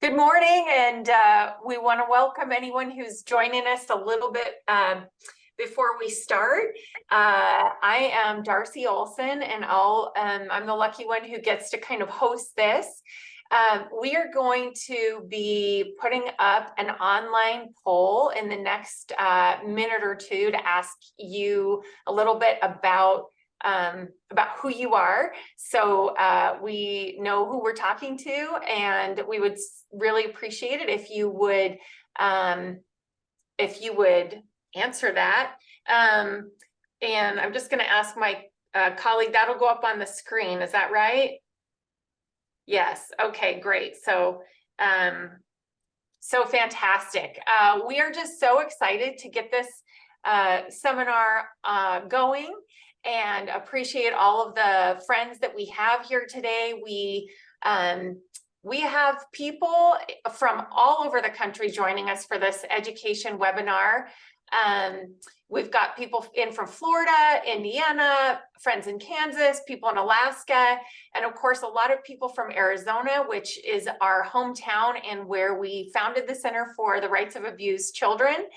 Good morning, and we want to welcome anyone who's joining us a little bit before we start. I am Darcy Olson, and I'm the lucky one who gets to kind of host this. We are going to be putting up an online poll in the next minute or two to ask you a little bit about who you are, so we know who we're talking to, and we would really appreciate it if you would answer that. And I'm just going to ask my colleague. That'll go up on the screen. Is that right? Yes. Okay, great. So fantastic. We are just so excited to get this seminar going, and appreciate all of the friends that we have here today. We have people from all over the country joining us for this education webinar. We've got people in from Florida, Indiana, friends in Kansas, people in Alaska, and of course, a lot of people from Arizona, which is our hometown and where we founded the Center for the Rights of Abused Children.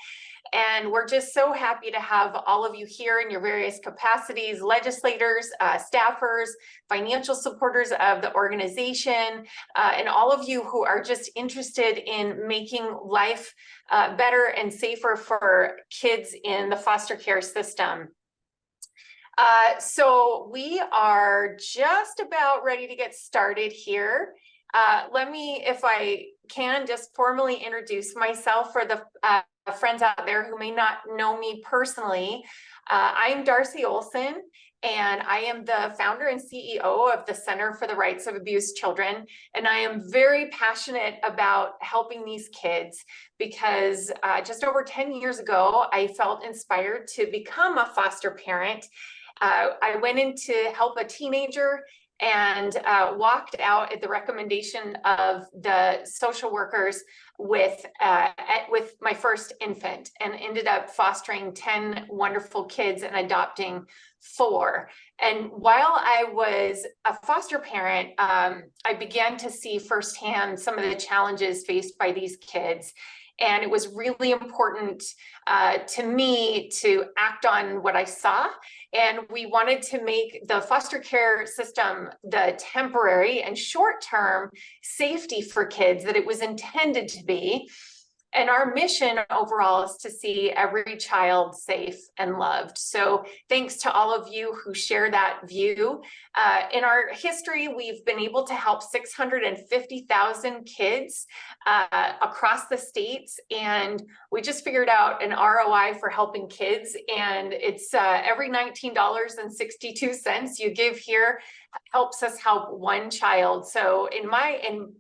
And we're just so happy to have all of you here in your various capacities: legislators, staffers, financial supporters of the organization, and all of you who are just interested in making life better and safer for kids in the foster care system. So we are just about ready to get started here. Let me, if I can, just formally introduce myself for the friends out there who may not know me personally. I am Darcy Olson, and I am the founder and CEO of the Center for the Rights of Abused Children. And I am very passionate about helping these kids because just over 10 years ago, I felt inspired to become a foster parent. I went in to help a teenager and walked out at the recommendation of the social workers with my first infant, and ended up fostering 10 wonderful kids and adopting 4. And while I was a foster parent, I began to see firsthand some of the challenges faced by these kids. And it was really important to me to act on what I saw. And we wanted to make the foster care system the temporary and short-term safety for kids that it was intended to be. And our mission overall is to see every child safe and loved. So thanks to all of you who share that view. In our history, we've been able to help 650,000 kids across the states. And we just figured out an ROI for helping kids. And it's every $19.62 you give here helps us help one child. So in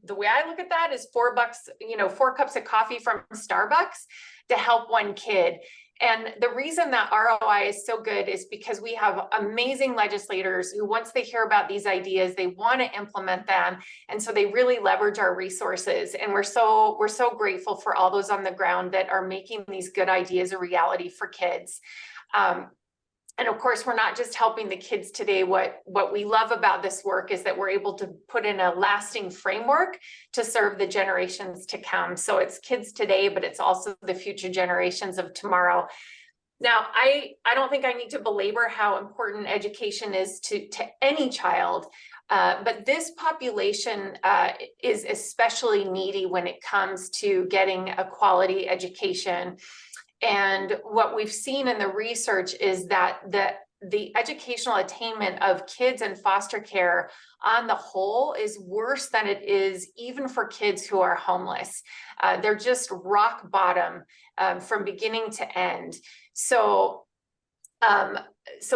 the way I look at that is $4, 4 cups of coffee from Starbucks to help one kid. And the reason that ROI is so good is because we have amazing legislators who, once they hear about these ideas, they want to implement them. And so they really leverage our resources. And we're so grateful for all those on the ground that are making these good ideas a reality for kids. And of course, we're not just helping the kids today. What we love about this work is that we're able to put in a lasting framework to serve the generations to come. So it's kids today, but it's also the future generations of tomorrow. Now, I don't think I need to belabor how important education is to any child, but this population is especially needy when it comes to getting a quality education. And what we've seen in the research is that the educational attainment of kids in foster care on the whole is worse than it is even for kids who are homeless. They're just rock bottom from beginning to end. So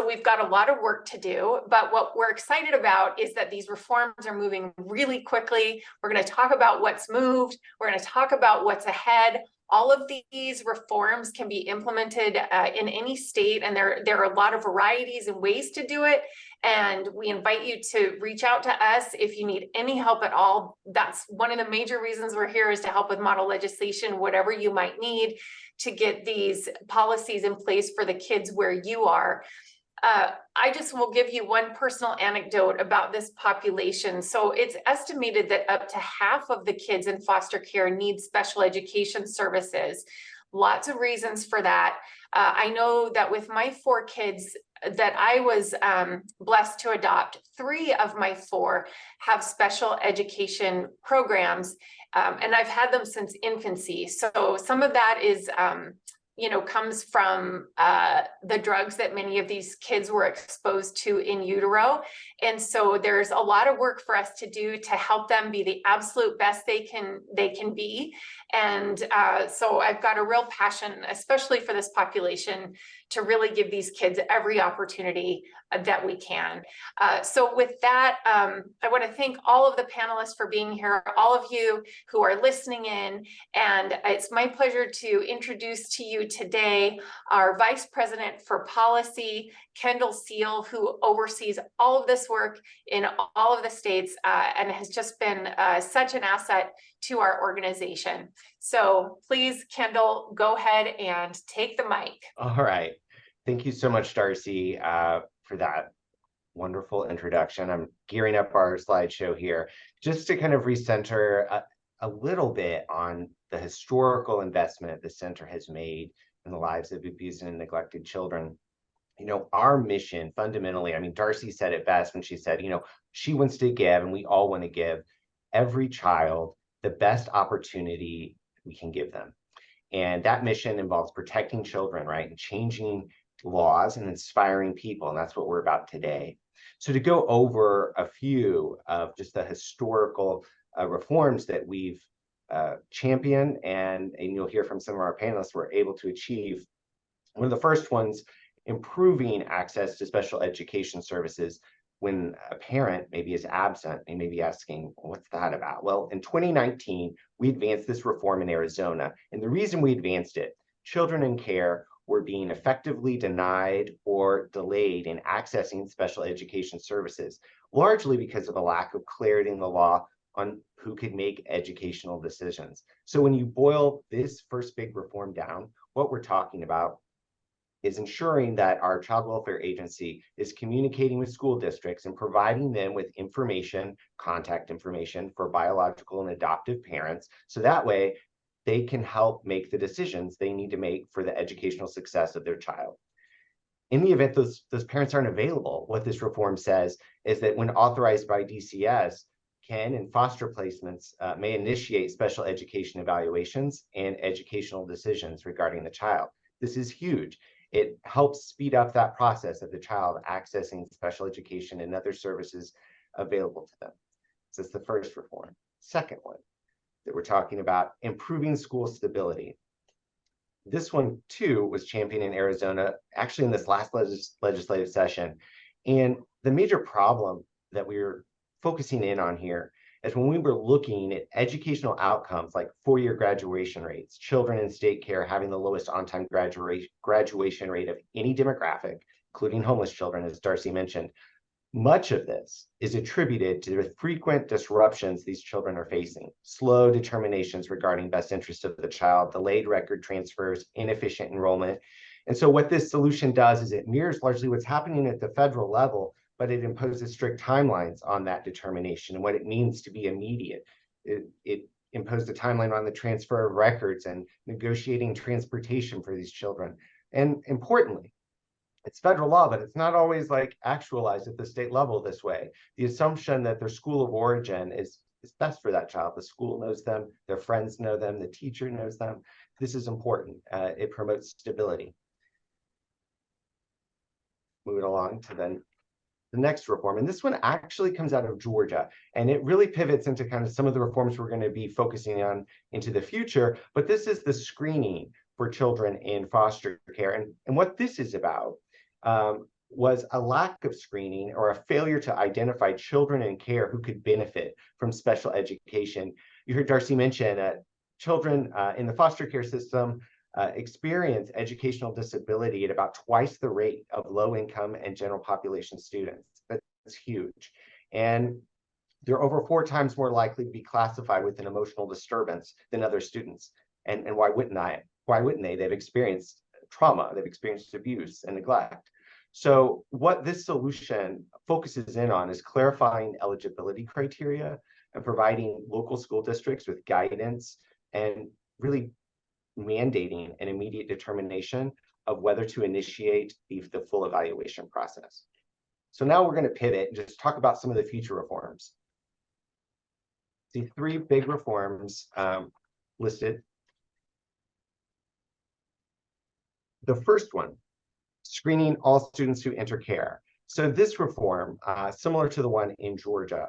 we've got a lot of work to do, but what we're excited about is that these reforms are moving really quickly. We're going to talk about what's moved. We're going to talk about what's ahead. All of these reforms can be implemented in any state, and there are a lot of varieties and ways to do it. And we invite you to reach out to us if you need any help at all. That's one of the major reasons we're here, is to help with model legislation, whatever you might need to get these policies in place for the kids where you are. I just will give you one personal anecdote about this population. So it's estimated that up to half of the kids in foster care need special education services. Lots of reasons for that. I know that with my 4 kids that I was blessed to adopt, 3 of my 4 have special education programs, and I've had them since infancy. So some of that is comes from the drugs that many of these kids were exposed to in utero. And so there's a lot of work for us to do to help them be the absolute best they can be. And so I've got a real passion, especially for this population, to really give these kids every opportunity that we can. So with that, I want to thank all of the panelists for being here, all of you who are listening in, and it's my pleasure to introduce to you today our Vice President for Policy, Kendall Seal, who oversees all of this work in all of the states and has just been such an asset to our organization. So please, Kendall, go ahead and take the mic. All right. Thank you so much, Darcy, for that wonderful introduction. I'm gearing up our slideshow here just to kind of recenter a little bit on the historical investment the center has made in the lives of abused and neglected children. Our mission fundamentally, I mean, Darcy said it best when she said, she wants to give, and we all want to give every child the best opportunity we can give them. And that mission involves protecting children, right? And changing laws and inspiring people. And that's what we're about today. So to go over a few of just the historical reforms that we've championed, and you'll hear from some of our panelists, we're able to achieve. One of the first ones, improving access to special education services when a parent maybe is absent. They may be asking, what's that about? Well, in 2019, we advanced this reform in Arizona. And the reason we advanced it, children in care were being effectively denied or delayed in accessing special education services, largely because of a lack of clarity in the law on who could make educational decisions. So when you boil this first big reform down, what we're talking about is ensuring that our child welfare agency is communicating with school districts and providing them with information, contact information for biological and adoptive parents. So that way they can help make the decisions they need to make for the educational success of their child. In the event those parents aren't available, what this reform says is that when authorized by DCS, Ken and foster placements may initiate special education evaluations and educational decisions regarding the child. This is huge. It helps speed up that process of the child accessing special education and other services available to them. So that's the first reform. Second one that we're talking about, improving school stability. This one, too, was championed in Arizona, actually in this last legislative session. And the major problem that we were focusing in on here is when we were looking at educational outcomes like 4-year graduation rates, children in state care having the lowest on-time graduation rate of any demographic, including homeless children, as Darcy mentioned. Much of this is attributed to the frequent disruptions these children are facing, slow determinations regarding best interest of the child, delayed record transfers, inefficient enrollment. And so what this solution does is it mirrors largely what's happening at the federal level, but it imposes strict timelines on that determination and what it means to be immediate. It imposed a timeline on the transfer of records and negotiating transportation for these children. And importantly, it's federal law, but it's not always like actualized at the state level this way. The assumption that their school of origin is best for that child. The school knows them, their friends know them, the teacher knows them. This is important. It promotes stability. Moving along to then the next reform, and this one actually comes out of Georgia, and it really pivots into kind of some of the reforms we're going to be focusing on into the future, but this is the screening for children in foster care. And what this is about was a lack of screening or a failure to identify children in care who could benefit from special education. You heard Darcy mention children in the foster care system experience educational disability at about twice the rate of low-income and general population students. That's huge. And they're over 4 times more likely to be classified with an emotional disturbance than other students. And why wouldn't they? They've experienced trauma, they've experienced abuse and neglect. So what this solution focuses in on is clarifying eligibility criteria and providing local school districts with guidance and really mandating an immediate determination of whether to initiate the full evaluation process. So now we're going to pivot and just talk about some of the future reforms. The three big reforms listed. The first one, screening all students who enter care. So this reform, similar to the one in Georgia,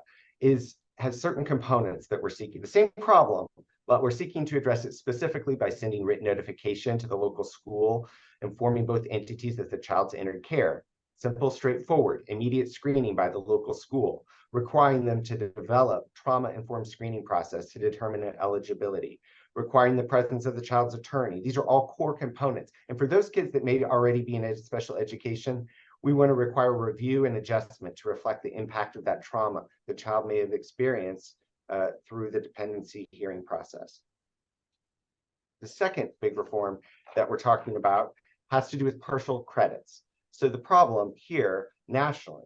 has certain components that we're seeking. The same problem, but we're seeking to address it specifically by sending written notification to the local school, informing both entities that the child's entered care. Simple, straightforward, immediate screening by the local school, requiring them to develop trauma-informed screening process to determine eligibility, requiring the presence of the child's attorney. These are all core components. And for those kids that may already be in special education, we want to require review and adjustment to reflect the impact of that trauma the child may have experienced through the dependency hearing process. The second big reform that we're talking about has to do with partial credits. So the problem here nationally,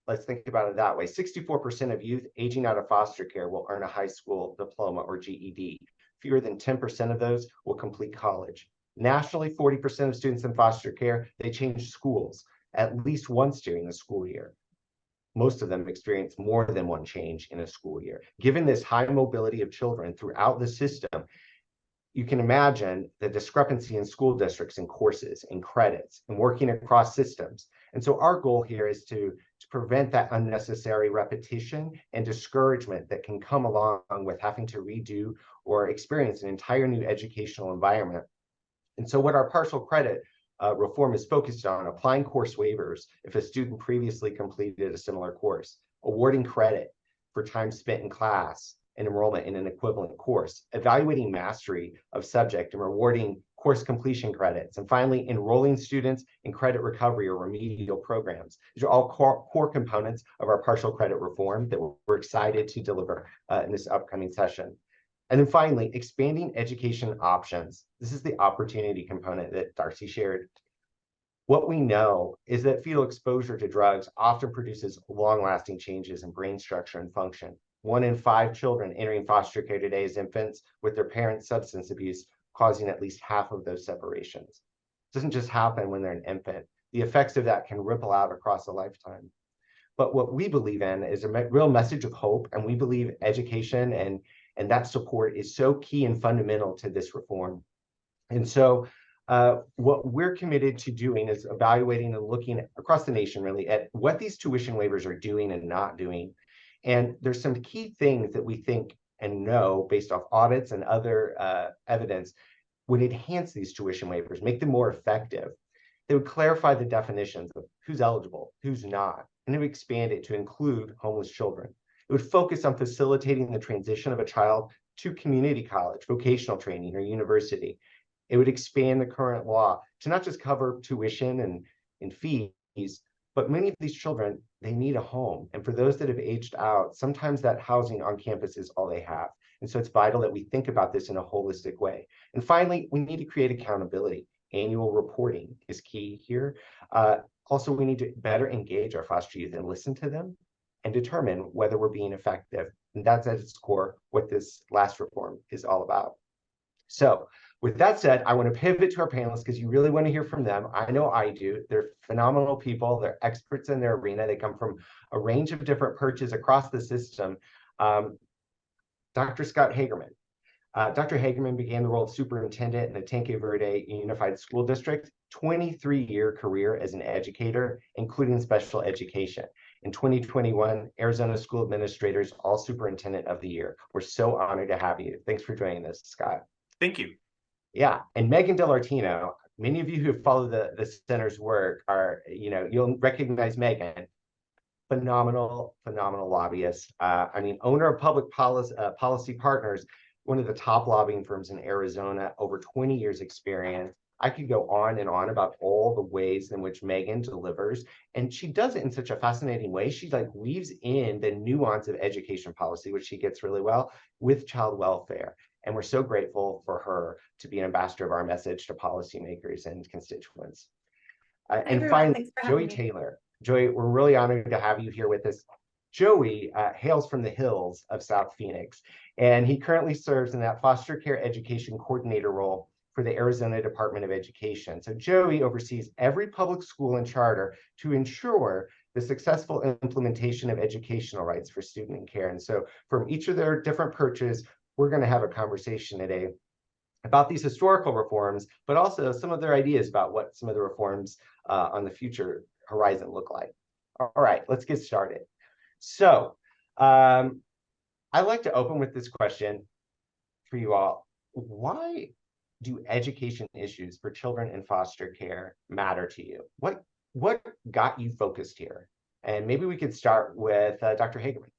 let's think about it that way. 64% of youth aging out of foster care will earn a high school diploma or GED. Fewer than 10% of those will complete college. Nationally, 40% of students in foster care, they change schools at least once during the school year. Most of them experience more than one change in a school year. Given this high mobility of children throughout the system, you can imagine the discrepancy in school districts and courses and credits and working across systems. And so our goal here is to prevent that unnecessary repetition and discouragement that can come along with having to redo or experience an entire new educational environment. And so what our partial credit reform is focused on: applying course waivers if a student previously completed a similar course, awarding credit for time spent in class and enrollment in an equivalent course, evaluating mastery of subject and rewarding course completion credits, and finally, enrolling students in credit recovery or remedial programs. These are all core components of our partial credit reform that we're excited to deliver in this upcoming session. And then finally, expanding education options. This is the opportunity component that Darcy shared. What we know is that fetal exposure to drugs often produces long-lasting changes in brain structure and function. 1 in 5 children entering foster care today as infants with their parents' substance abuse causing at least half of those separations. It doesn't just happen when they're an infant. The effects of that can ripple out across a lifetime. But what we believe in is a real message of hope, and we believe education and that support is so key and fundamental to this reform. And so what we're committed to doing is evaluating and looking across the nation really at what these tuition waivers are doing and not doing. And there's some key things that we think and know based off audits and other evidence would enhance these tuition waivers, make them more effective. They would clarify the definitions of who's eligible, who's not, and it would expand it to include homeless children. It would focus on facilitating the transition of a child to community college, vocational training, or university. It would expand the current law to not just cover tuition and fees, but many of these children, they need a home. And for those that have aged out, sometimes that housing on campus is all they have. And so it's vital that we think about this in a holistic way. And finally, we need to create accountability. Annual reporting is key here. Also, we need to better engage our foster youth and listen to them and determine whether we're being effective. And that's at its core what this last reform is all about. So with that said, I want to pivot to our panelists because you really want to hear from them. I know I do. They're phenomenal people. They're experts in their arena. They come from a range of different perches across the system. Dr. Scott Hagerman. Dr. Hagerman began the role of superintendent in the Tenque Verde Unified School District, 23-year career as an educator, including special education. In 2021, Arizona School Administrators All Superintendent of the Year. We're so honored to have you. Thanks for joining us, Scott. Thank you. Yeah, and Megan DeLartino, many of you who follow the center's work are, you'll recognize Megan. Phenomenal lobbyist. I mean, owner of Public Policy Partners, one of the top lobbying firms in Arizona, over 20 years experience. I could go on and on about all the ways in which Megan delivers, and she does it in such a fascinating way. She weaves in the nuance of education policy, which she gets really well, with child welfare. And we're so grateful for her to be an ambassador of our message to policymakers and constituents. And everyone. finally, Thanks for Joey having me. Taylor. Joey, we're really honored to have you here with us. Joey hails from the hills of South Phoenix, and he currently serves in that foster care education coordinator role for the Arizona Department of Education. So Joey oversees every public school and charter to ensure the successful implementation of educational rights for student and care. And so from each of their different perches, we're going to have a conversation today about these historical reforms, but also some of their ideas about what some of the reforms on the future horizon look like. All right, let's get started. So I'd like to open with this question for you all. Why do education issues for children in foster care matter to you? What got you focused here? And maybe we could start with Dr. Hageman.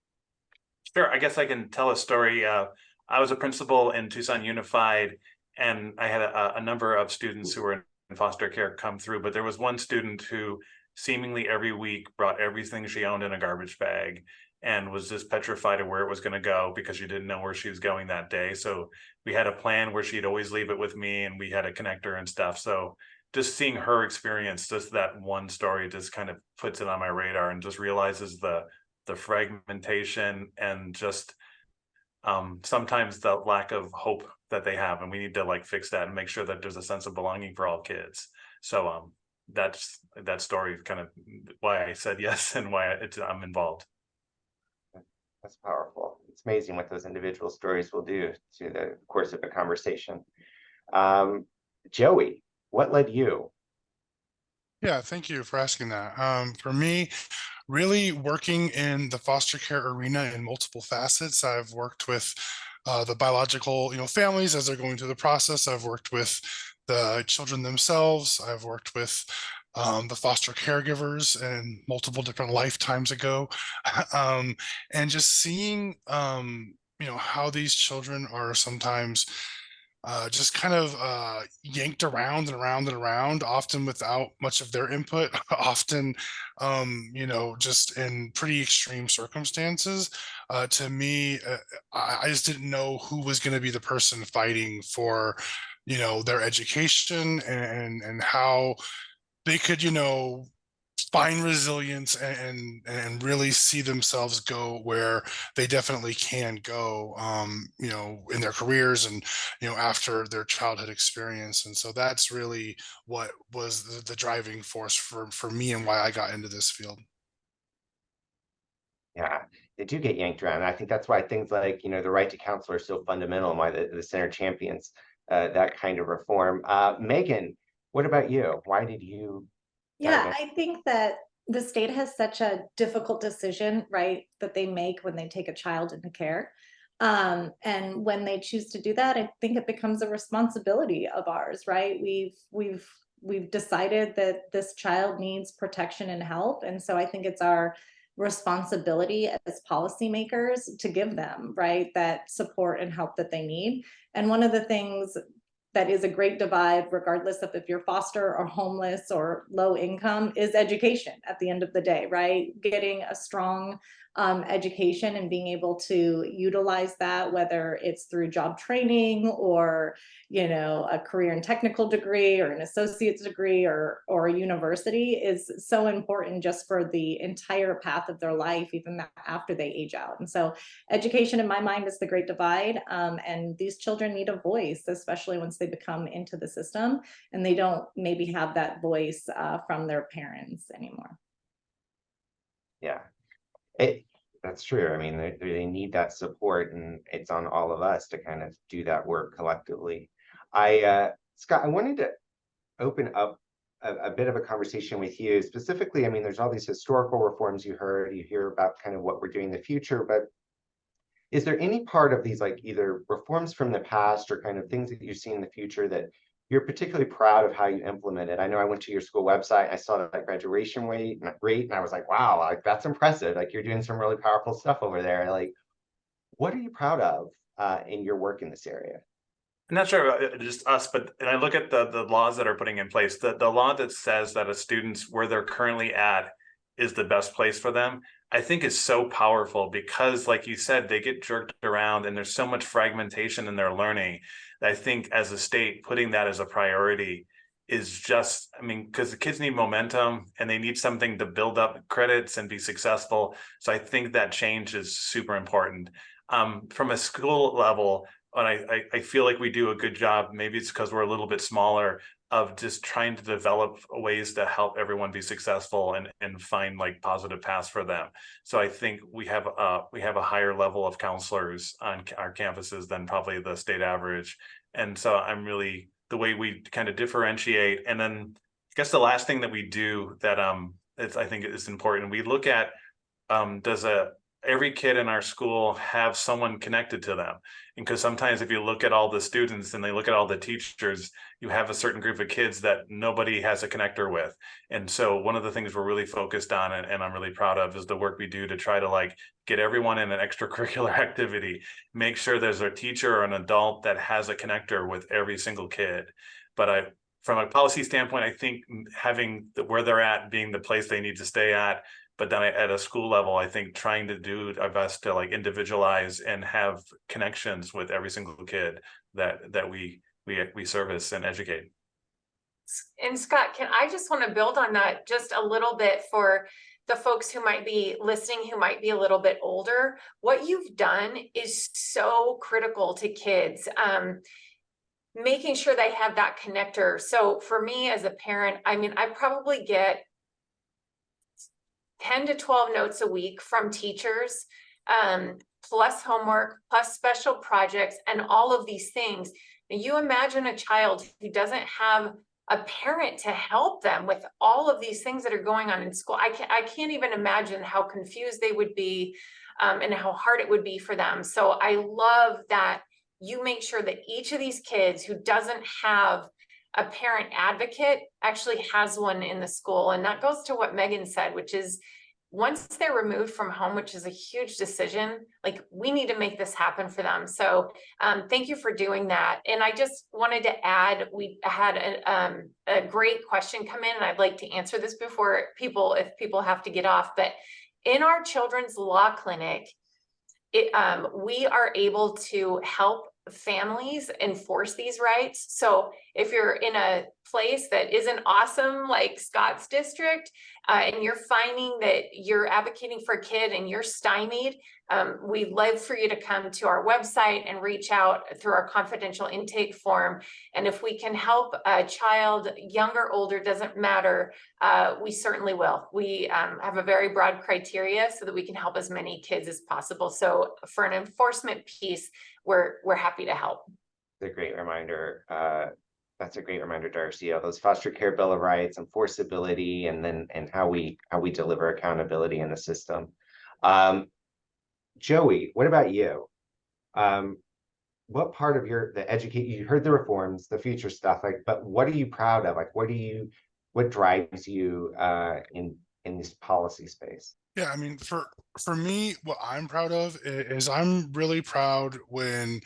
Sure, I guess I can tell a story. I was a principal in Tucson Unified, and I had a number of students who were in foster care come through, but there was one student who seemingly every week brought everything she owned in a garbage bag and was just petrified of where it was going to go because she didn't know where she was going that day. So we had a plan where she'd always leave it with me, and we had a connector and stuff. So just seeing her experience, just that one story just kind of puts it on my radar and just realizes the fragmentation and just sometimes the lack of hope that they have, and we need to like fix that and make sure that there's a sense of belonging for all kids. So that's that story kind of why I said yes and why I'm involved. That's powerful. It's amazing what those individual stories will do to the course of a conversation. Joey, what led you? Yeah, thank you for asking that. For me, really working in the foster care arena in multiple facets. I've worked with the biological, families as they're going through the process. I've worked with the children themselves. I've worked with the foster caregivers and multiple different lifetimes ago, and just seeing, how these children are sometimes just kind of yanked around and around and around, often without much of their input, often, just in pretty extreme circumstances. To me, I just didn't know who was going to be the person fighting for, their education and how they could, find resilience and really see themselves go where they definitely can go, in their careers and, after their childhood experience. And so that's really what was the driving force for me and why I got into this field. Yeah, they do get yanked around. And I think that's why things like, the right to counsel are so fundamental and why the center champions that kind of reform. Megan, what about you? Why did you? Yeah, I think that the state has such a difficult decision, right, that they make when they take a child into care. And when they choose to do that, I think it becomes a responsibility of ours, right? We've decided that this child needs protection and help. And so I think it's our responsibility as policymakers to give them, right, that support and help that they need. And one of the things that is a great divide, regardless of if you're foster or homeless or low income, is education at the end of the day, right? Getting a strong education and being able to utilize that, whether it's through job training or, a career and technical degree or an associate's degree or a university, is so important just for the entire path of their life, even after they age out. And so education in my mind is the great divide. And these children need a voice, especially once they become into the system and they don't maybe have that voice from their parents anymore. Yeah, that's true. I mean, they need that support, and it's on all of us to kind of do that work collectively. Scott, I wanted to open up a bit of a conversation with you specifically. I mean, there's all these historical reforms you hear about kind of what we're doing in the future, but is there any part of these, like either reforms from the past or kind of things that you see in the future that you're particularly proud of how you implemented? I know I went to your school website, I saw that graduation rate, and I was like, wow, like that's impressive. Like you're doing some really powerful stuff over there. Like, what are you proud of in your work in this area? I'm not sure about just us, but and I look at the laws that are putting in place, the law that says that a student's where they're currently at is the best place for them, I think is so powerful because, like you said, they get jerked around and there's so much fragmentation in their learning. I think as a state, putting that as a priority is just, I mean, because the kids need momentum and they need something to build up credits and be successful. So I think that change is super important. From a school level, and I feel like we do a good job, maybe it's because we're a little bit smaller, of just trying to develop ways to help everyone be successful and find like positive paths for them. So I think we have a higher level of counselors on our campuses than probably the state average. And so I'm really, the way we kind of differentiate. And then I guess the last thing that we do that I think is important, we look at does every kid in our school have someone connected to them? And because sometimes if you look at all the students and they look at all the teachers, you have a certain group of kids that nobody has a connector with. And so one of the things we're really focused on, and I'm really proud of, is the work we do to try to like get everyone in an extracurricular activity, make sure there's a teacher or an adult that has a connector with every single kid. But from a policy standpoint, I think having where they're at being the place they need to stay at, but then at a school level, I think trying to do our best to like individualize and have connections with every single kid that we service and educate. And Scott, I just want to build on that just a little bit for the folks who might be listening, who might be a little bit older. What you've done is so critical to kids. Making sure they have that connector. So for me as a parent, I mean, I probably get 10 to 12 notes a week from teachers, plus homework, plus special projects, and all of these things. And you imagine a child who doesn't have a parent to help them with all of these things that are going on in school. I can't even imagine how confused they would be, and how hard it would be for them. So I love that you make sure that each of these kids who doesn't have a parent advocate actually has one in the school. And that goes to what Megan said, which is once they're removed from home, which is a huge decision, like we need to make this happen for them. So thank you for doing that. And I just wanted to add, we had a great question come in, and I'd like to answer this before if people have to get off. But in our children's law clinic, we are able to help families enforce these rights. So if you're in a place that isn't awesome, like Scott's district, and you're finding that you're advocating for a kid and you're stymied, we'd love for you to come to our website and reach out through our confidential intake form. And if we can help a child, young or older, doesn't matter, we certainly will. We have a very broad criteria so that we can help as many kids as possible. So for an enforcement piece, we're happy to help. It's a great reminder. That's a great reminder, Darcy, of those foster care bill of rights, enforceability, and how we deliver accountability in the system. Joey, what about you? What part of you heard the reforms, the future stuff, like, but what are you proud of? Like, what drives you in this policy space? Yeah, I mean, for me, what I'm proud of is I'm really proud when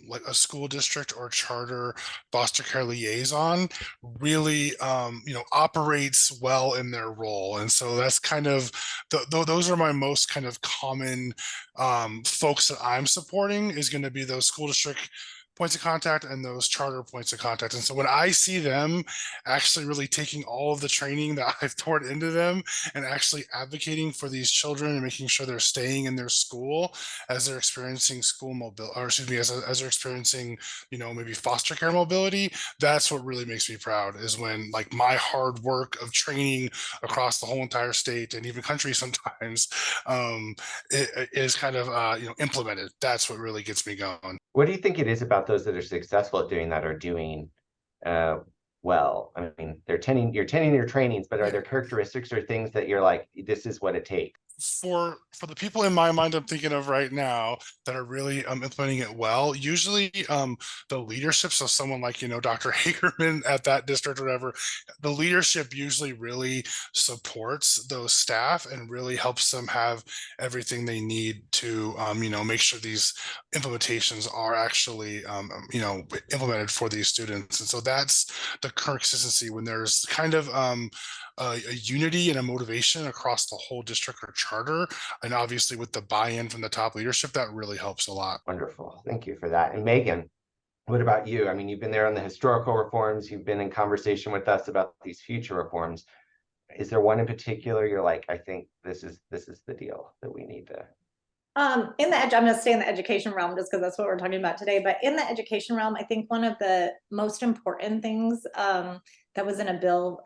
like a school district or charter foster care liaison really operates well in their role. And so that's kind of those are my most kind of common folks that I'm supporting, is going to be those school district points of contact and those charter points of contact. And so when I see them actually really taking all of the training that I've poured into them and actually advocating for these children and making sure they're staying in their school as they're experiencing school mobility, or excuse me, as they're experiencing, maybe foster care mobility, that's what really makes me proud, is when like my hard work of training across the whole entire state and even country sometimes it is kind of implemented. That's what really gets me going. What do you think it is about those that are successful at doing that are doing well? I mean, you're attending your trainings, but are there characteristics or things that you're like, this is what it takes? For the people in my mind I'm thinking of right now that are really implementing it well, usually the leadership, so someone like Dr. Hagerman at that district or whatever, the leadership usually really supports those staff and really helps them have everything they need to make sure these implementations are actually implemented for these students. And so that's the consistency, when there's kind of a unity and a motivation across the whole district or charter, and obviously with the buy-in from the top leadership, that really helps a lot. Wonderful. Thank you for that. And Megan, What about you? I mean, you've been there on the historical reforms, you've been in conversation with us about these future reforms. Is there one in particular you're like, I think this is the deal that we need to? I'm gonna stay in the education realm just because that's what we're talking about today, but in the education realm, I think one of the most important things, that was in a bill,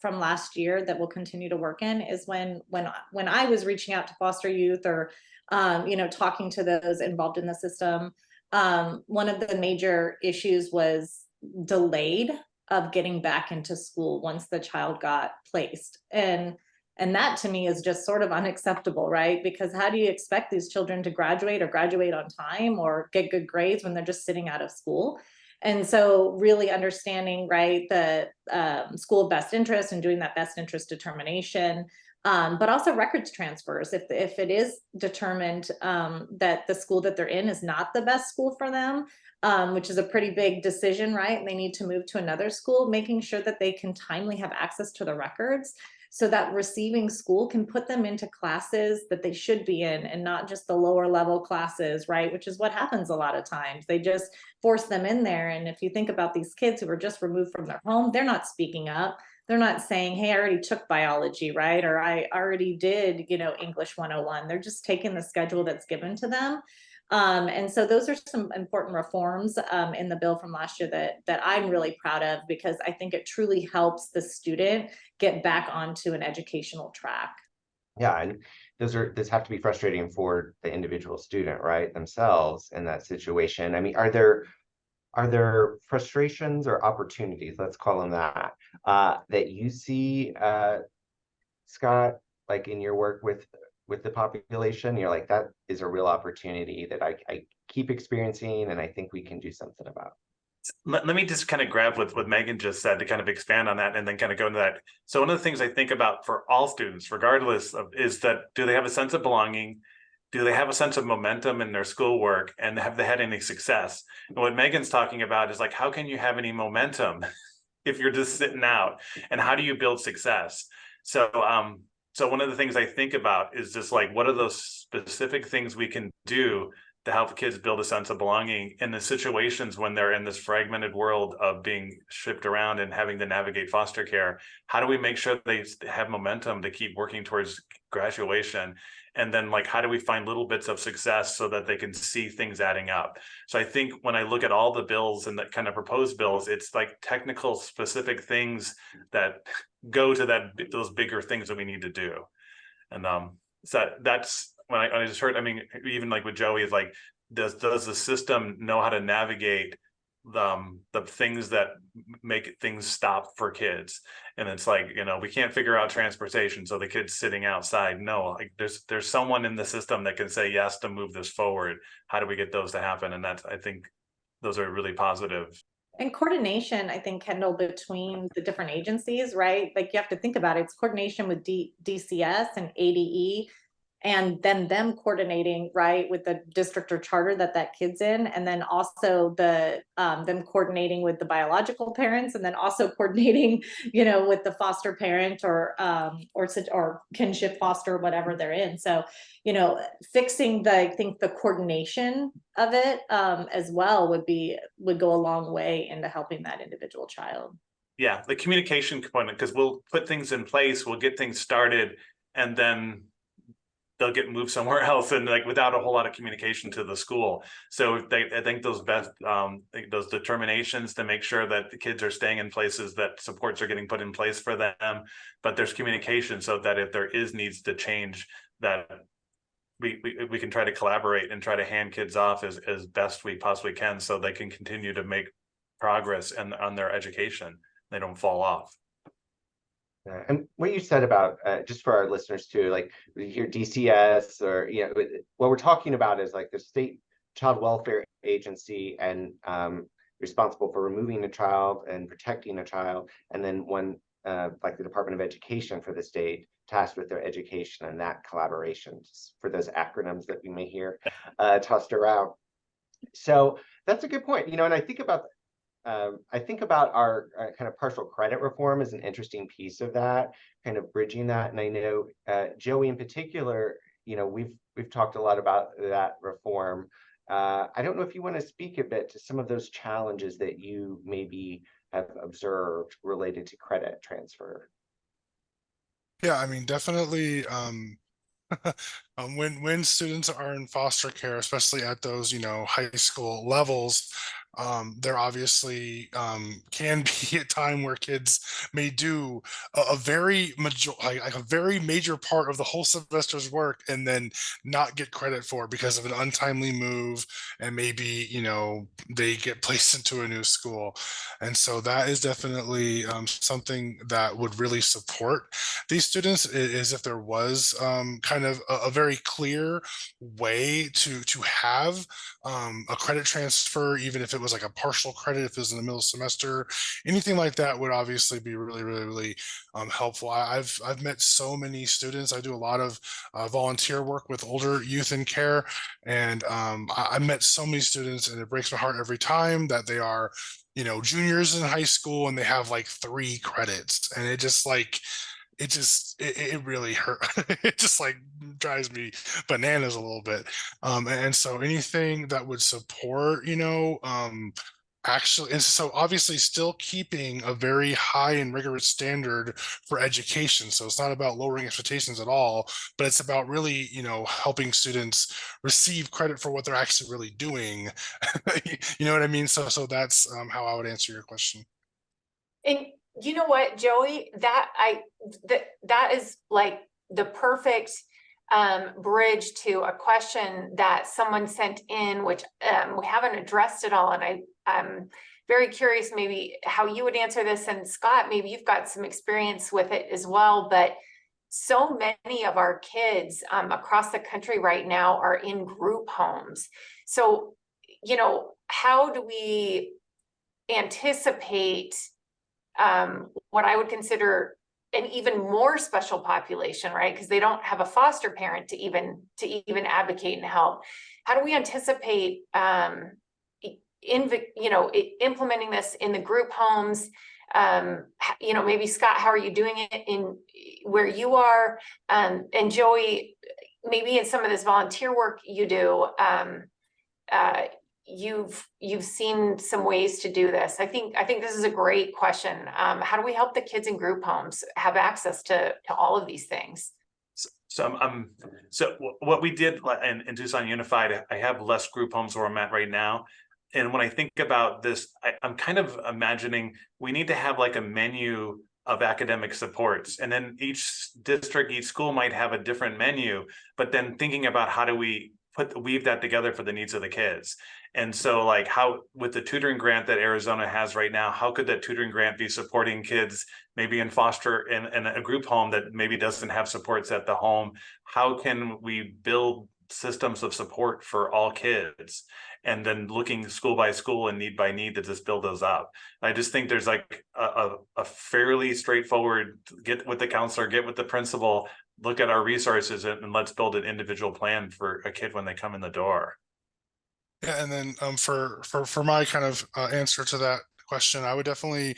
from last year that we'll continue to work in is when I was reaching out to foster youth or, talking to those involved in the system, one of the major issues was delayed of getting back into school once the child got placed. And that to me is just sort of unacceptable, right? Because how do you expect these children to graduate or graduate on time or get good grades when they're just sitting out of school? And so really understanding, right, the school of best interest and doing that best interest determination, but also records transfers. If it is determined that the school that they're in is not the best school for them, which is a pretty big decision, right? And they need to move to another school, making sure that they can timely have access to the records so that receiving school can put them into classes that they should be in and not just the lower level classes, right? Which is what happens a lot of times. They just force them in there. And if you think about these kids who were just removed from their home, they're not speaking up. They're not saying, hey, I already took biology, right? Or I already did, English 101. They're just taking the schedule that's given to them. And so those are some important reforms in the bill from last year that I'm really proud of, because I think it truly helps the student get back onto an educational track. Yeah, and this have to be frustrating for the individual student, right, themselves in that situation. I mean, are there frustrations or opportunities, let's call them that, that you see, Scott, like in your work with the population? You're like, that is a real opportunity that I keep experiencing, and I think we can do something about. Let me just kind of grab what Megan just said to kind of expand on that and then kind of go into that. So one of the things I think about for all students, regardless of, is that do they have a sense of belonging? Do they have a sense of momentum in their schoolwork, and have they had any success? And what Megan's talking about is like, how can you have any momentum if you're just sitting out? And how do you build success? So one of the things I think about is just like, what are those specific things we can do to help kids build a sense of belonging in the situations when they're in this fragmented world of being shipped around and having to navigate foster care? How do we make sure they have momentum to keep working towards graduation? And then like, how do we find little bits of success so that they can see things adding up? So I think when I look at all the bills and that kind of proposed bills, it's like technical specific things that go to those bigger things that we need to do. And so that's when I just heard, I mean, even like with Joey, is like, does the system know how to navigate the things that make things stop for kids? And it's like, we can't figure out transportation, so the kid's sitting outside. No, like there's someone in the system that can say yes to move this forward. How do we get those to happen? And I think those are really positive. And coordination, I think, Kendall, between the different agencies, right? Like you have to think about it. It's coordination with DCS and ADE, and then them coordinating, right, with the district or charter that kid's in, and then also the them coordinating with the biological parents, and then also coordinating, with the foster parent or kinship foster, whatever they're in. So, fixing I think the coordination of it as well would go a long way into helping that individual child. Yeah, the communication component, because we'll put things in place, we'll get things started, and then they'll get moved somewhere else, and like without a whole lot of communication to the school. So I think those determinations to make sure that the kids are staying in places that supports are getting put in place for them, but there's communication so that if there needs to change, that we can try to collaborate and try to hand kids off as best we possibly can, so they can continue to make progress on their education. They don't fall off. And what you said about, just for our listeners too, like we hear DCS or, what we're talking about is like the state child welfare agency and responsible for removing a child and protecting a child. And then one, like the Department of Education for the state, tasked with their education and that collaboration, just for those acronyms that we may hear tossed around. So that's a good point, and I think about our kind of partial credit reform as an interesting piece of that, kind of bridging that. And I know Joey in particular, we've talked a lot about that reform I don't know if you want to speak a bit to some of those challenges that you maybe have observed related to credit transfer. Yeah, I mean, definitely, when students are in foster care, especially at those, high school levels, there obviously can be a time where kids may do a very major like a very major part of the whole semester's work and then not get credit for because of an untimely move, and maybe they get placed into a new school. And so that is definitely something that would really support these students, is if there was kind of a very clear way to have a credit transfer, even if it was like a partial credit, if it was in the middle semester, anything like that would obviously be really, really, really helpful. I've met so many students. I do a lot of volunteer work with older youth in care, and I met so many students, and it breaks my heart every time that they are juniors in high school and they have like 3 credits, and it really hurt. It just like drives me bananas a little bit. And so anything that would support, actually, and so obviously still keeping a very high and rigorous standard for education. So it's not about lowering expectations at all, but it's about really, helping students receive credit for what they're actually really doing. You know what I mean? So that's how I would answer your question. And you know what, Joey, that is like the perfect bridge to a question that someone sent in, which we haven't addressed at all. And I'm very curious maybe how you would answer this. And Scott, maybe you've got some experience with it as well, but so many of our kids across the country right now are in group homes. So, how do we anticipate what I would consider an even more special population, right? Because they don't have a foster parent to even advocate and help. How do we anticipate implementing this in the group homes? Maybe Scott, how are you doing it in where you are? And Joey, maybe in some of this volunteer work you do, you've seen some ways to do this. I think this is a great question. How do we help the kids in group homes have access to all of these things? So what we did in Tucson Unified, I have less group homes where I'm at right now. And when I think about this, I'm kind of imagining we need to have like a menu of academic supports, and then each district, each school might have a different menu, but then thinking about how do we weave that together for the needs of the kids. And so like how with the tutoring grant that Arizona has right now, how could that tutoring grant be supporting kids maybe in foster in a group home that maybe doesn't have supports at the home? How can we build systems of support for all kids, and then looking school by school and need by need to just build those up? I just think there's like a fairly straightforward, get with the counselor, get with the principal, look at our resources, and let's build an individual plan for a kid when they come in the door. Yeah, and then for my kind of answer to that question, I would definitely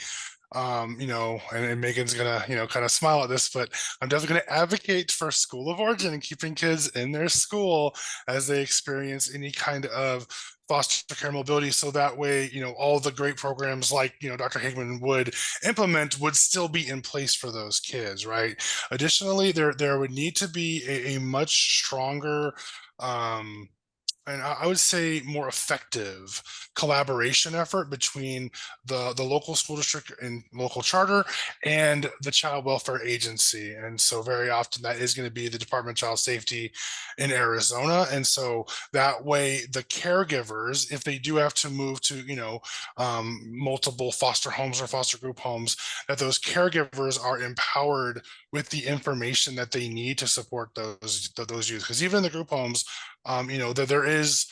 and Megan's gonna kind of smile at this, but I'm definitely gonna advocate for school of origin and keeping kids in their school as they experience any kind of foster care mobility, so that way all the great programs like Dr. Hagman would implement would still be in place for those kids, right? Additionally, there would need to be a much stronger and I would say more effective collaboration effort between the local school district and local charter and the child welfare agency. And so very often that is going to be the Department of Child Safety in Arizona. And so that way the caregivers, if they do have to move to multiple foster homes or foster group homes, that those caregivers are empowered with the information that they need to support those youth. Because even in the group homes, that there is,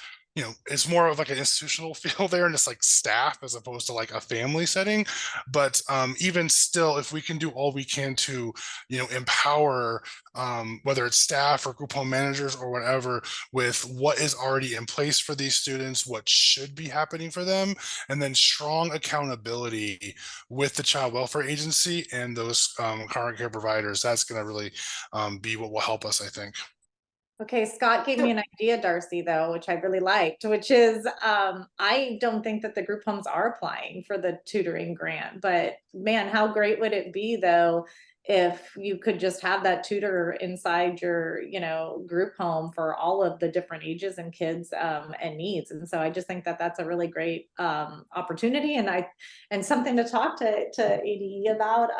it's more of like an institutional feel there, and it's like staff as opposed to like a family setting. But even still, if we can do all we can to empower whether it's staff or group home managers or whatever with what is already in place for these students, what should be happening for them, and then strong accountability with the child welfare agency and those current care providers, that's going to really be what will help us, I think. Okay, Scott gave me an idea, Darcy, though, which I really liked, which is I don't think that the group homes are applying for the tutoring grant, but man, how great would it be though if you could just have that tutor inside your, group home for all of the different ages and kids and needs. And so I just think that that's a really great opportunity, and something to talk to ADE about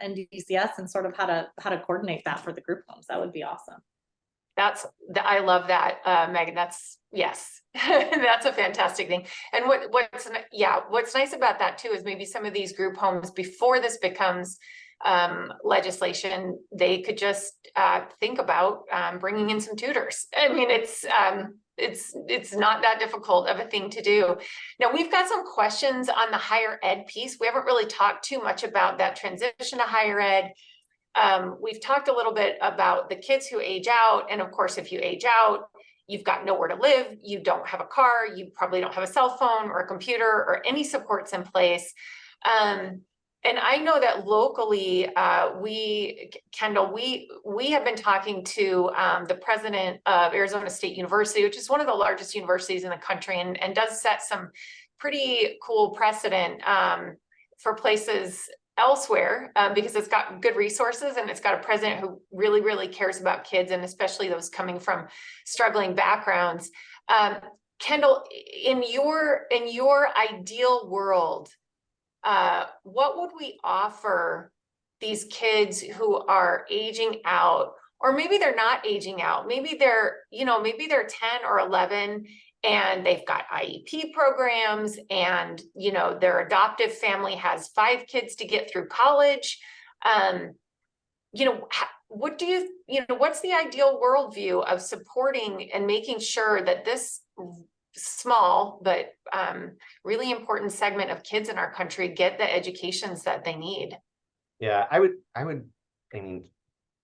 and DCS, and sort of how to coordinate that for the group homes. That would be awesome. I love that, Megan. Yes, that's a fantastic thing. And what's nice about that too is maybe some of these group homes, before this becomes legislation, they could just think about bringing in some tutors. I mean, it's not that difficult of a thing to do. Now, we've got some questions on the higher ed piece. We haven't really talked too much about that transition to higher ed. We've talked a little bit about the kids who age out. And of course, if you age out, you've got nowhere to live, you don't have a car, you probably don't have a cell phone or a computer or any supports in place. And I know that locally, Kendall, we have been talking to the president of Arizona State University, which is one of the largest universities in the country, and does set some pretty cool precedent for places elsewhere, because it's got good resources and it's got a president who really, really cares about kids, and especially those coming from struggling backgrounds. Kendall, in your ideal world, what would we offer these kids who are aging out, or maybe they're not aging out, maybe they're 10 or 11 and they've got IEP programs, and their adoptive family has 5 kids to get through college. What do what's the ideal worldview of supporting and making sure that this small but really important segment of kids in our country get the educations that they need? Yeah, I mean,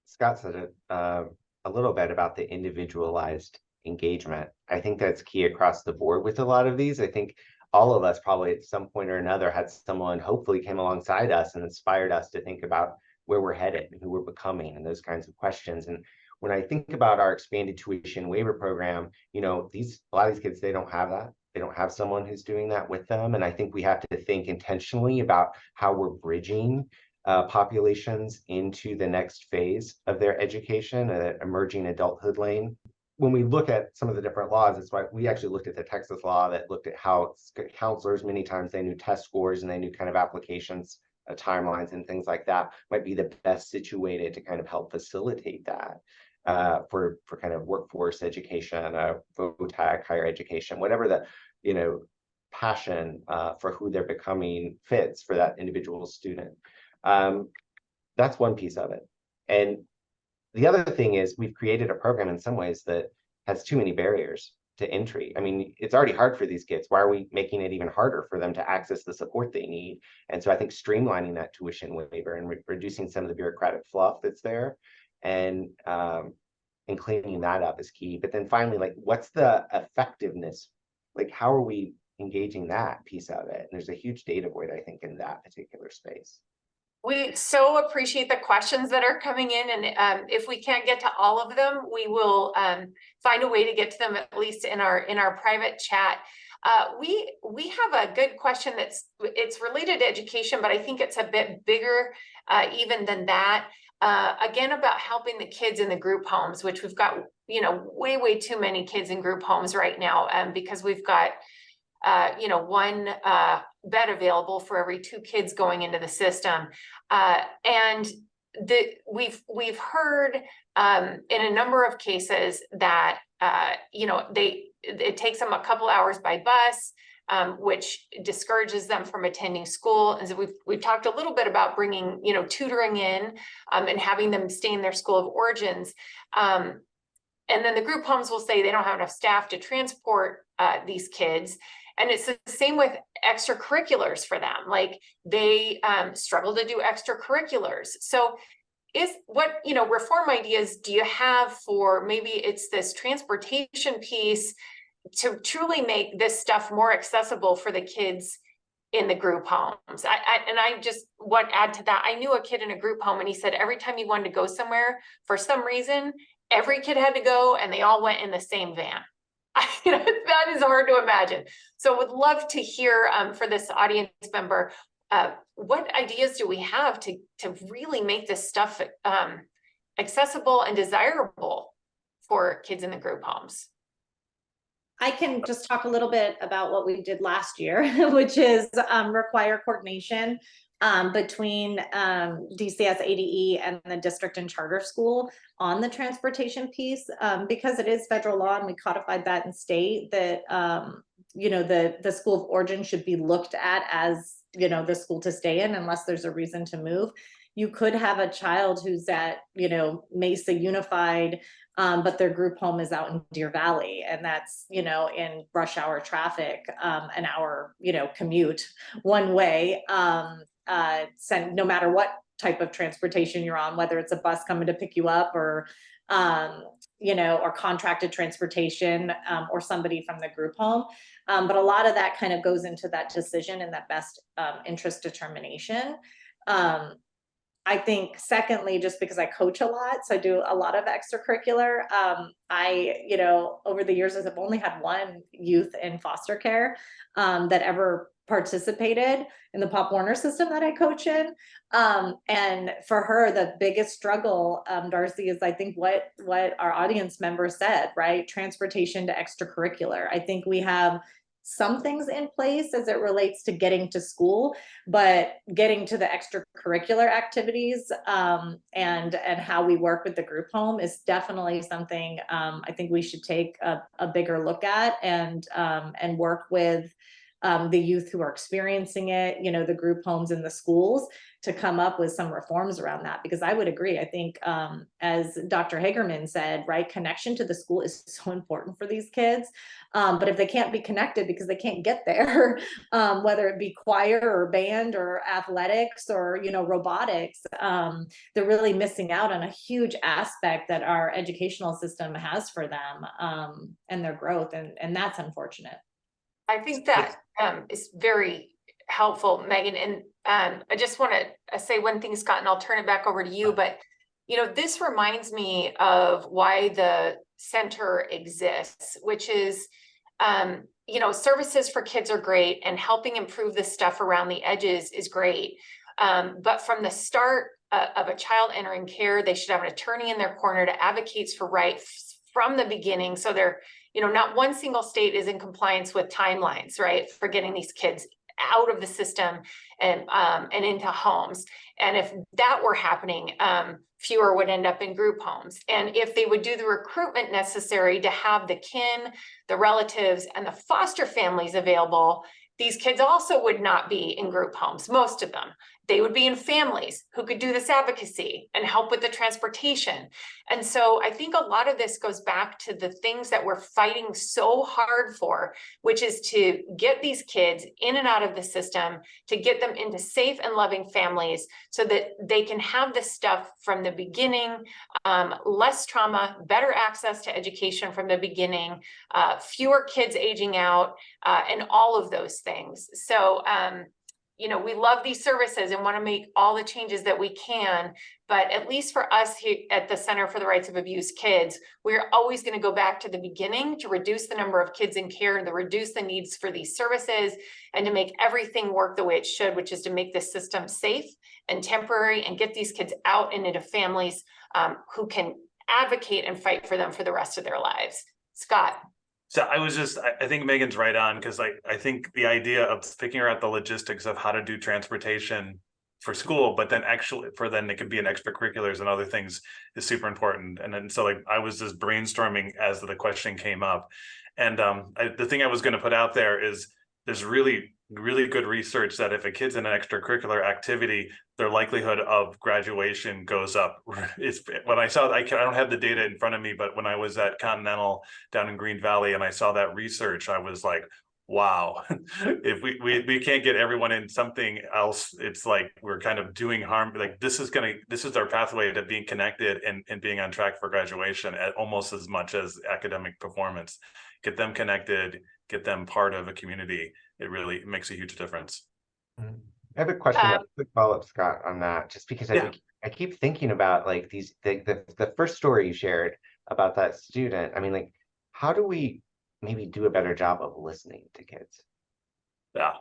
Scott said it a little bit about the individualized engagement. I think that's key across the board with a lot of these. I think all of us probably at some point or another had someone hopefully came alongside us and inspired us to think about where we're headed and who we're becoming and those kinds of questions. And when I think about our expanded tuition waiver program, a lot of these kids, they don't have that. They don't have someone who's doing that with them. And I think we have to think intentionally about how we're bridging populations into the next phase of their education, an emerging adulthood lane. When we look at some of the different laws, it's why we actually looked at the Texas law that looked at how counselors, many times they knew test scores and they knew kind of applications, timelines and things like that, might be the best situated to kind of help facilitate that for kind of workforce education, VOTAC, higher education, whatever the passion for who they're becoming fits for that individual student. That's one piece of it. And the other thing is we've created a program in some ways that has too many barriers to entry. I mean, it's already hard for these kids. Why are we making it even harder for them to access the support they need? And so I think streamlining that tuition waiver and reducing some of the bureaucratic fluff that's there and cleaning that up is key. But then finally, like, what's the effectiveness? Like, how are we engaging that piece of it? And there's a huge data void, I think, in that particular space. We so appreciate the questions that are coming in, and if we can't get to all of them, we will find a way to get to them, at least in our private chat. We have a good question it's related to education, but I think it's a bit bigger even than that. Again, about helping the kids in the group homes, which we've got way too many kids in group homes right now, because we've got one bed available for every 2 kids going into the system. And we've heard in a number of cases that, it takes them a couple hours by bus, which discourages them from attending school. And so we've talked a little bit about bringing, tutoring in and having them stay in their school of origins. And then the group homes will say they don't have enough staff to transport these kids. And it's the same with extracurriculars for them. Like they struggle to do extracurriculars. So what reform ideas do you have for maybe it's this transportation piece to truly make this stuff more accessible for the kids in the group homes? I just want to add to that. I knew a kid in a group home, and he said every time he wanted to go somewhere, for some reason, every kid had to go and they all went in the same van. That is hard to imagine. So would love to hear for this audience member, what ideas do we have to really make this stuff accessible and desirable for kids in the group homes? I can just talk a little bit about what we did last year, which is require coordination between DCS ADE and the district and charter school on the transportation piece, because it is federal law and we codified that in state that, you know, the school of origin should be looked at as, you know, the school to stay in unless there's a reason to move. You could have a child who's at, you know, Mesa Unified, but their group home is out in Deer Valley, and that's, you know, in rush hour traffic, an hour, you know, commute one way, no matter what type of transportation you're on, whether it's a bus coming to pick you up or, you know, or contracted transportation, or somebody from the group home. But a lot of that kind of goes into that decision and that best interest determination. I think secondly, just because I coach a lot, so I do a lot of extracurricular, you know, over the years, I've only had one youth in foster care that ever participated in the Pop Warner system that I coach in. And for her, the biggest struggle, Darcy, is I think what our audience member said, right? Transportation to extracurricular. I think we have some things in place as it relates to getting to school, but getting to the extracurricular activities and how we work with the group home is definitely something I think we should take a bigger look at and work with the youth who are experiencing it, you know, the group homes in the schools, to come up with some reforms around that. Because I would agree, I think as Dr. Hagerman said, right, connection to the school is so important for these kids. But if they can't be connected because they can't get there, whether it be choir or band or athletics or, you know, robotics, they're really missing out on a huge aspect that our educational system has for them and their growth. And that's unfortunate. I think that is very helpful, Megan. And I just want to say one thing, Scott, and I'll turn it back over to you. But, you know, this reminds me of why the center exists, which is, you know, services for kids are great and helping improve the stuff around the edges is great. But from the start of a child entering care, they should have an attorney in their corner to advocate for rights from the beginning. So they're, you know, not one single state is in compliance with timelines, right, for getting these kids out of the system and into homes. And if that were happening, fewer would end up in group homes. And if they would do the recruitment necessary to have the kin, the relatives, and the foster families available, these kids also would not be in group homes, most of them. They would be in families who could do this advocacy and help with the transportation. And so I think a lot of this goes back to the things that we're fighting so hard for, which is to get these kids in and out of the system, to get them into safe and loving families so that they can have this stuff from the beginning, less trauma, better access to education from the beginning, fewer kids aging out, and all of those things. So, you know, we love these services and want to make all the changes that we can, but at least for us here at the Center for the Rights of Abused Kids, we're always going to go back to the beginning to reduce the number of kids in care and to reduce the needs for these services and to make everything work the way it should, which is to make the system safe and temporary and get these kids out and into families who can advocate and fight for them for the rest of their lives. Scott. So I think Megan's right on, because I think the idea of figuring out the logistics of how to do transportation for school, but then actually it could be in extracurriculars and other things is super important. And then so like I was just brainstorming as the question came up. And the thing I was going to put out there is there's really good research that if a kid's in an extracurricular activity, their likelihood of graduation goes up. It's when I don't have the data in front of me, but when I was at Continental down in Green Valley and I saw that research, I was like, wow, if we can't get everyone in something else, it's like we're kind of doing harm. Like this is our pathway to being connected and being on track for graduation at almost as much as academic performance. Get them connected, get them part of a community. It really makes a huge difference. I have a question, a quick follow-up, Scott, on that, just because I keep thinking about like the first story you shared about that student. I mean, like, how do we maybe do a better job of listening to kids? Yeah,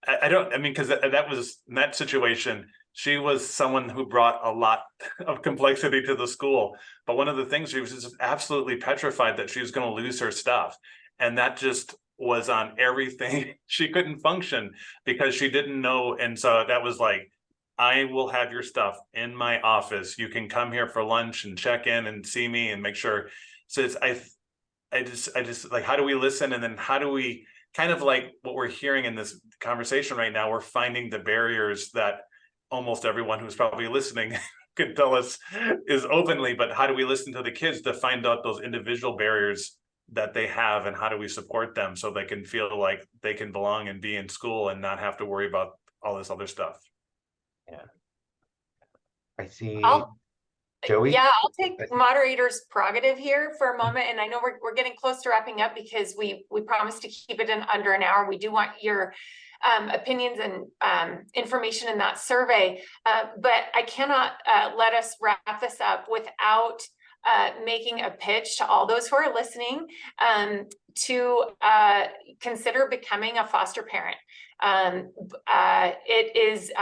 I don't, I mean, because that was, in that situation, she was someone who brought a lot of complexity to the school. But one of the things, she was just absolutely petrified that she was going to lose her stuff. And that just was on everything. She couldn't function because she didn't know. And so that was like, I will have your stuff in my office. You can come here for lunch and check in and see me and make sure. So it's, I just like, how do we listen? And then how do we kind of like what we're hearing in this conversation right now, we're finding the barriers that almost everyone who's probably listening could tell us is openly, but how do we listen to the kids to find out those individual barriers that they have, and how do we support them so they can feel like they can belong and be in school and not have to worry about all this other stuff? I see. I'll- Joey? Yeah, I'll take moderator's prerogative here for a moment, and I know we're getting close to wrapping up because we promised to keep it in under an hour. We do want your opinions and information in that survey, but I cannot let us wrap this up without making a pitch to all those who are listening to consider becoming a foster parent. It is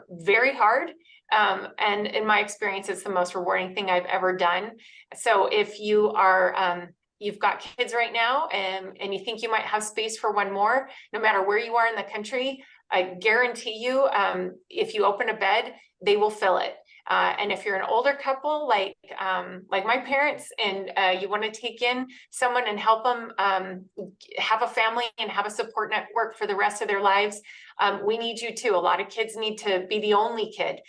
very hard. And in my experience, it's the most rewarding thing I've ever done. So if you are, you've got kids right now and you think you might have space for one more, no matter where you are in the country, I guarantee you, if you open a bed, they will fill it. And if you're an older couple, like my parents, and you want to take in someone and help them have a family and have a support network for the rest of their lives, we need you too. A lot of kids need to be the only kid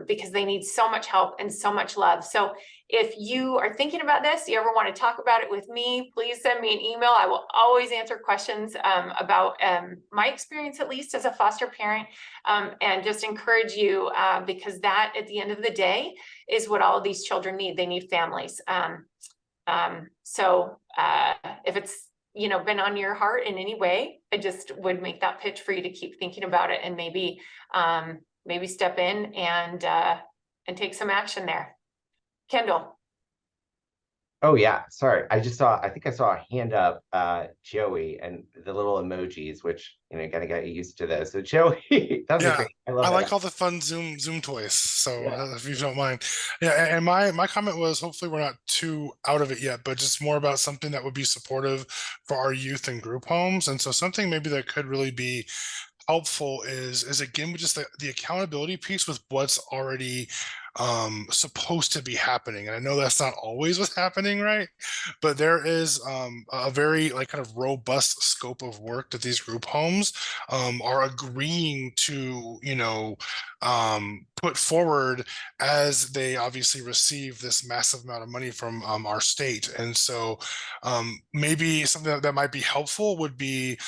because they need so much help and so much love. So if you are thinking about this, you ever want to talk about it with me, please send me an email. I will always answer questions about my experience, at least as a foster parent, and just encourage you because that at the end of the day is what all of these children need. They need families. So if it's been on your heart in any way, I just would make that pitch for you to keep thinking about it and maybe step in and take some action there. Kendall. Oh yeah, sorry. I think I saw a hand up, Joey, and the little emojis, which gotta get used to those. So Joey, that's Yeah, great. I love I that. like all the fun Zoom toys. So Yeah. if you don't mind, yeah. And my comment was, hopefully we're not too out of it yet, but just more about something that would be supportive for our youth and group homes. And so something maybe that could really be helpful is again just the accountability piece with what's already supposed to be happening. And I know that's not always what's happening, right? But there is a very like kind of robust scope of work that these group homes are agreeing to put forward as they obviously receive this massive amount of money from our state. And so maybe something that might be helpful would be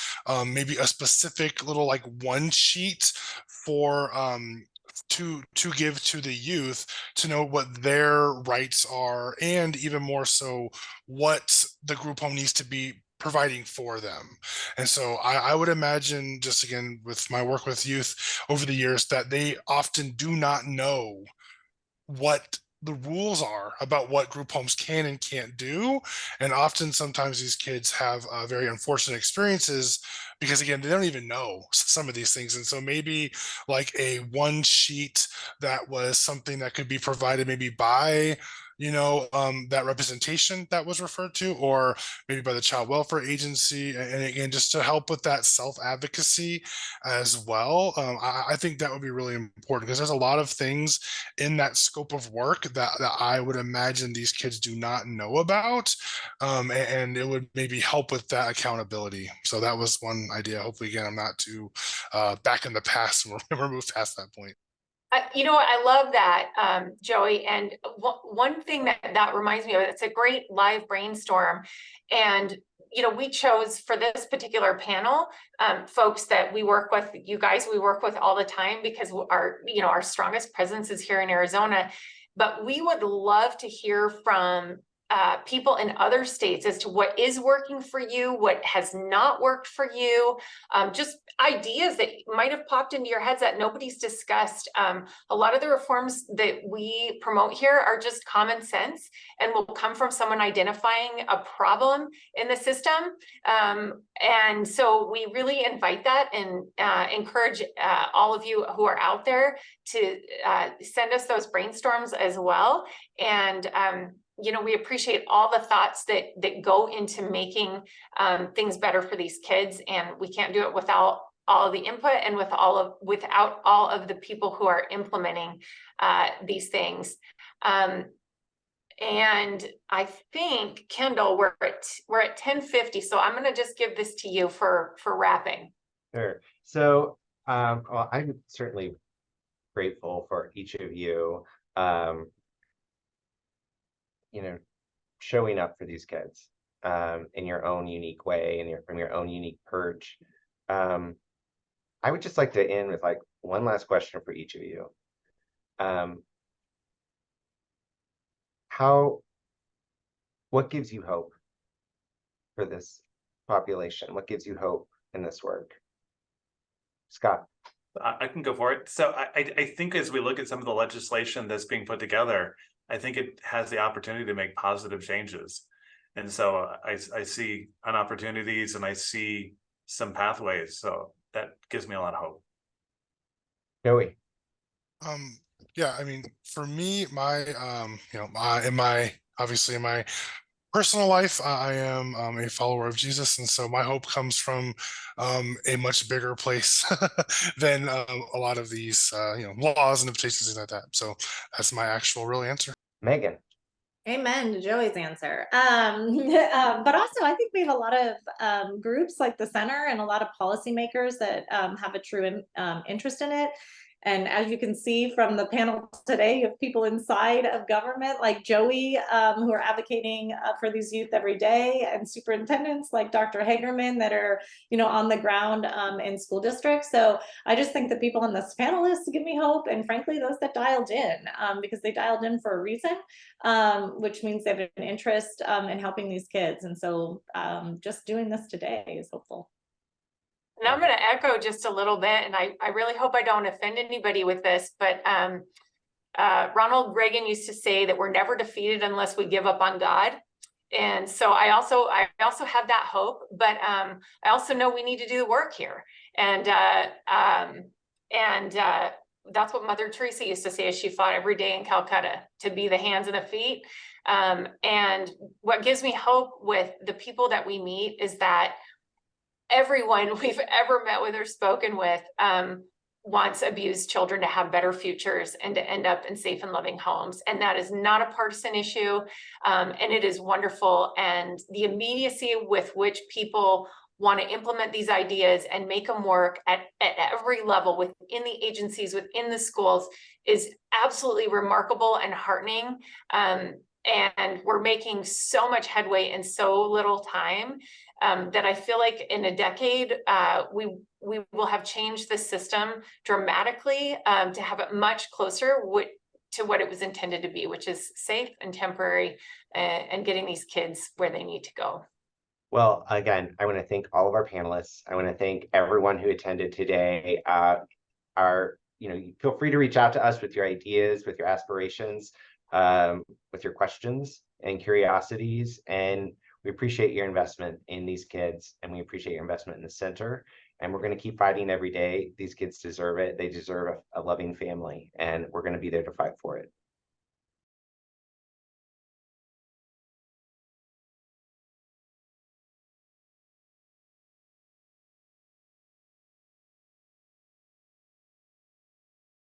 maybe a specific little like one sheet for to give to the youth to know what their rights are, and even more so what the group home needs to be providing for them. And so I would imagine, just again with my work with youth over the years, that they often do not know what the rules are about what group homes can and can't do. And often sometimes these kids have very unfortunate experiences because again, they don't even know some of these things. And so maybe like a one sheet that was something that could be provided maybe by that representation that was referred to, or maybe by the child welfare agency. And again, just to help with that self-advocacy as well. I think that would be really important because there's a lot of things in that scope of work that I would imagine these kids do not know about. And it would maybe help with that accountability. So that was one idea. Hopefully, again, I'm not too back in the past and we're moved past that point. I love that, Joey. And one thing that reminds me of it, it's a great live brainstorm. And, we chose for this particular panel, folks that we work with, you guys we work with all the time because our strongest presence is here in Arizona. But we would love to hear from people in other states as to what is working for you, what has not worked for you, just ideas that might have popped into your heads that nobody's discussed. A lot of the reforms that we promote here are just common sense and will come from someone identifying a problem in the system. And so we really invite that and encourage all of you who are out there to send us those brainstorms as well. And you know, we appreciate all the thoughts that go into making things better for these kids, and we can't do it without all of the input and without all of the people who are implementing these things. And I think, Kendall, we're at 10:50, so I'm going to just give this to you for wrapping. Sure. So well, I'm certainly grateful for each of you. You know, showing up for these kids in your own unique way and from your own unique perch. I would just like to end with like one last question for each of you. What gives you hope for this population? What gives you hope in this work? Scott. I can go for it. So I think as we look at some of the legislation that's being put together, I think it has the opportunity to make positive changes. And so I see an opportunities and I see some pathways. So that gives me a lot of hope. Joey. Yeah, I mean, for me, my you know, obviously in my personal life, I am a follower of Jesus, and so my hope comes from a much bigger place than a lot of these you know, laws and invitations and like that. So that's my actual real answer. Megan. Amen to Joey's answer. But also, I think we have a lot of groups like the Center and a lot of policymakers that have a true interest in it. And as you can see from the panel today, you have people inside of government like Joey who are advocating for these youth every day, and superintendents like Dr. Hagerman that are, you know, on the ground in school districts. So I just think the people on this panelists give me hope, and frankly, those that dialed in, because they dialed in for a reason, which means they have an interest in helping these kids. And so just doing this today is hopeful. And I'm going to echo just a little bit, and I really hope I don't offend anybody with this, but Ronald Reagan used to say that we're never defeated unless we give up on God. And so I also have that hope, but I also know we need to do the work here. And that's what Mother Teresa used to say as she fought every day in Calcutta, to be the hands and the feet. And what gives me hope with the people that we meet is that everyone we've ever met with or spoken with wants abused children to have better futures and to end up in safe and loving homes. And that is not a partisan issue. And it is wonderful. And the immediacy with which people want to implement these ideas and make them work at every level within the agencies, within the schools, is absolutely remarkable and heartening. And we're making so much headway in so little time that I feel like in a decade, we will have changed the system dramatically to have it much closer to what it was intended to be, which is safe and temporary and getting these kids where they need to go. Well, again, I want to thank all of our panelists. I want to thank everyone who attended today. Feel free to reach out to us with your ideas, with your aspirations, with your questions and curiosities. And we appreciate your investment in these kids, and we appreciate your investment in the center. And we're going to keep fighting every day. These kids deserve it. They deserve a loving family, and we're going to be there to fight for it.